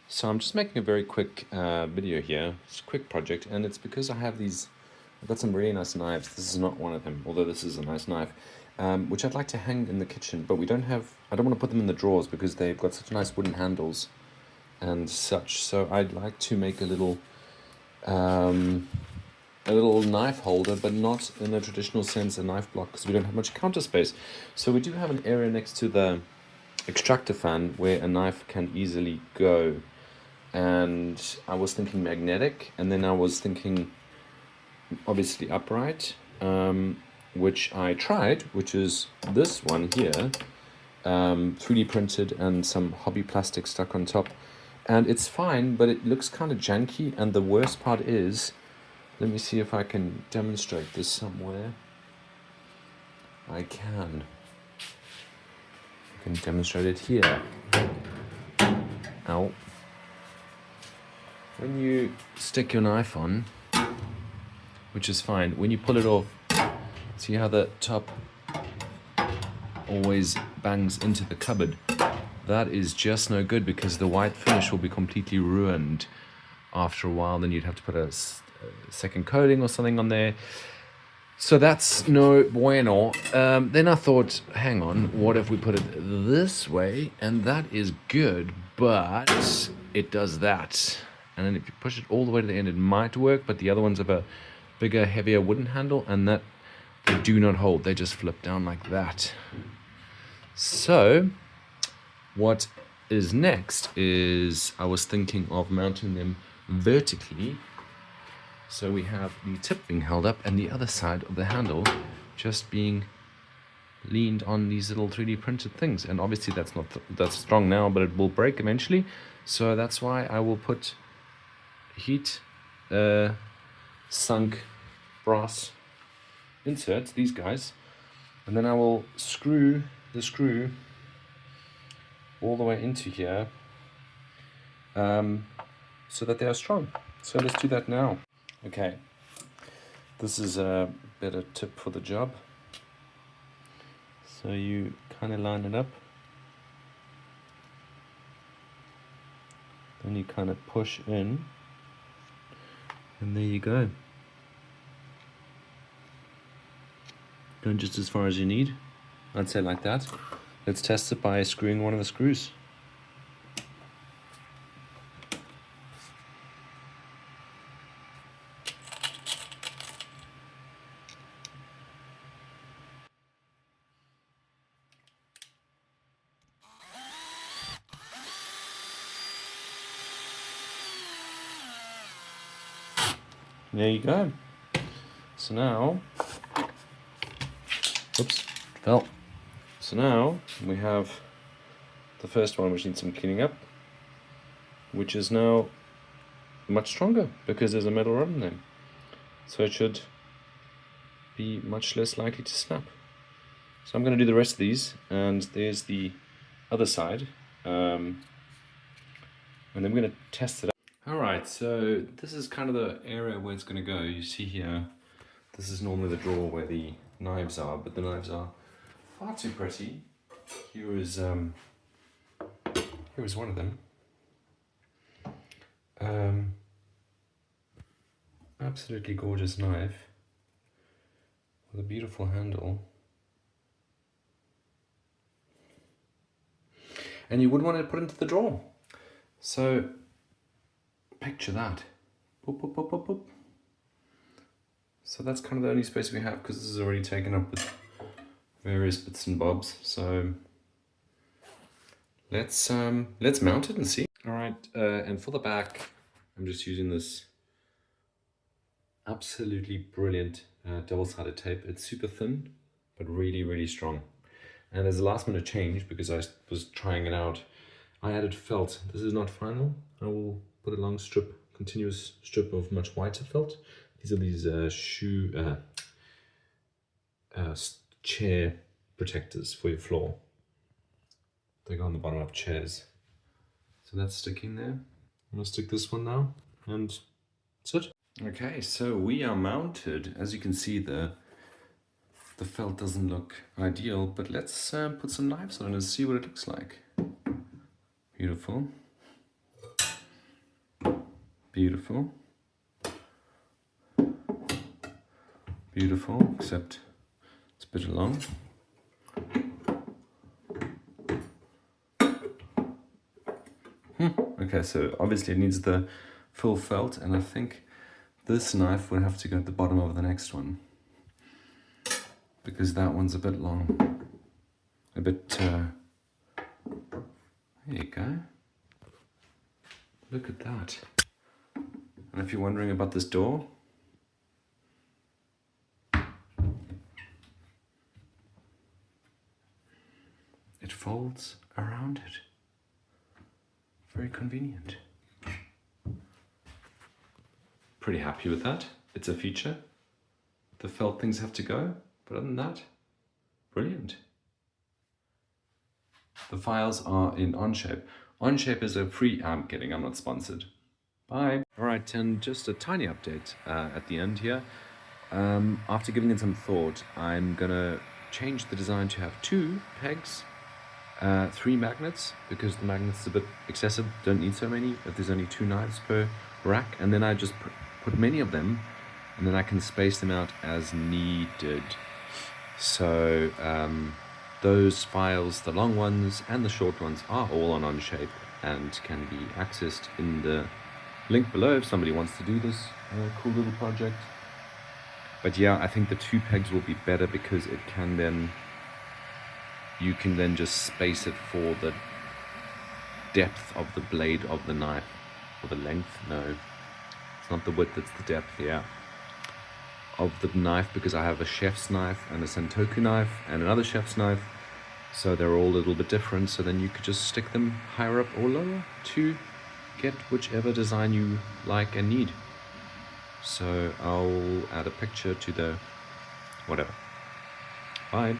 So I'm just making a very quick video here. It's a quick project, and it's because I've got some really nice knives. This is not one of them, although this is a nice knife, which I'd like to hang in the kitchen, but I don't want to put them in the drawers because they've got such nice wooden handles and such. So I'd like to make a little knife holder, but not in a traditional sense a knife block, because we don't have much counter space. So we do have an area next to the extractor fan where a knife can easily go. And I was thinking magnetic, and then I was thinking obviously upright, which I tried, which is this one here, 3D printed and some hobby plastic stuck on top. And it's fine, but it looks kind of janky, and the worst part is, let me see if I can demonstrate this somewhere. I can demonstrate it here. Ow. When you stick your knife on, which is fine, when you pull it off, see how the top always bangs into the cupboard? That is just no good, because the white finish will be completely ruined after a while. Then you'd have to put a second coating or something on there. So that's no bueno. Then I thought, hang on, what if we put it this way? And that is good, but it does that. And then if you push it all the way to the end, it might work, but the other ones have a bigger, heavier wooden handle, and that they do not hold. They just flip down like that. So what is next is I was thinking of mounting them vertically. So we have the tip being held up and the other side of the handle just being leaned on these little 3D printed things. And obviously that's not that's strong now, but it will break eventually. So that's why I will put heat sunk brass inserts, these guys, and then I will screw the screw all the way into here, so that they are strong. So let's do that now. Okay, this is a better tip for the job. So you kind of line it up, then you kind of push in, and there you go. Going just as far as you need, I'd say, like that. Let's test it by screwing one of the screws. There you go. So now, oops, fell. So now we have the first one, which needs some cleaning up, which is now much stronger because there's a metal rod in there. So it should be much less likely to snap. So I'm going to do the rest of these, and there's the other side, and then we're going to test it out. Alright, so this is kind of the area where it's going to go. You see here, this is normally the drawer where the knives are, but the knives are far too pretty. Here is one of them. Absolutely gorgeous knife with a beautiful handle. And you wouldn't want to put it into the drawer. So picture that. Boop, boop, boop, boop, boop. So that's kind of the only space we have, because this is already taken up with various bits and bobs. So let's mount it and see. All right, and for the back, I'm just using this absolutely brilliant double-sided tape. It's super thin, but really, really strong. And as a last minute change, because I was trying it out, I added felt. This is not final. I will put a long strip, continuous strip of much whiter felt. These are these chair protectors for your floor. They go on the bottom of chairs. So that's sticking there. I'm gonna stick this one now, and that's it. Okay, so we are mounted. As you can see, the felt doesn't look ideal, but let's put some knives on it and see what it looks like. Beautiful. Beautiful. Beautiful, except it's a bit long. Okay, so obviously it needs the full felt, and I think this knife would have to go at the bottom of the next one, because that one's a bit long. A bit, there you go. Look at that. And if you're wondering about this door, it folds around it. Very convenient. Pretty happy with that. It's a feature. The felt things have to go, but other than that, brilliant. The files are in Onshape. Onshape is a free, I'm kidding, I'm not sponsored. Bye. All right, and just a tiny update at the end here. After giving it some thought, I'm gonna change the design to have 2 pegs, 3 magnets, because the magnets are a bit excessive, don't need so many, if there's only 2 knives per rack, and then I just put many of them, and then I can space them out as needed. So those files, the long ones and the short ones, are all on Onshape and can be accessed in the link below if somebody wants to do this cool little project. But yeah, I think the 2 pegs will be better because it can then, you can then just space it for the depth of the blade of the knife, or the length, no, it's not the width, it's the depth, yeah, of the knife, because I have a chef's knife and a Sentoku knife and another chef's knife, so they're all a little bit different, so then you could just stick them higher up or lower to get whichever design you like and need. So I'll add a picture to the whatever. Bye.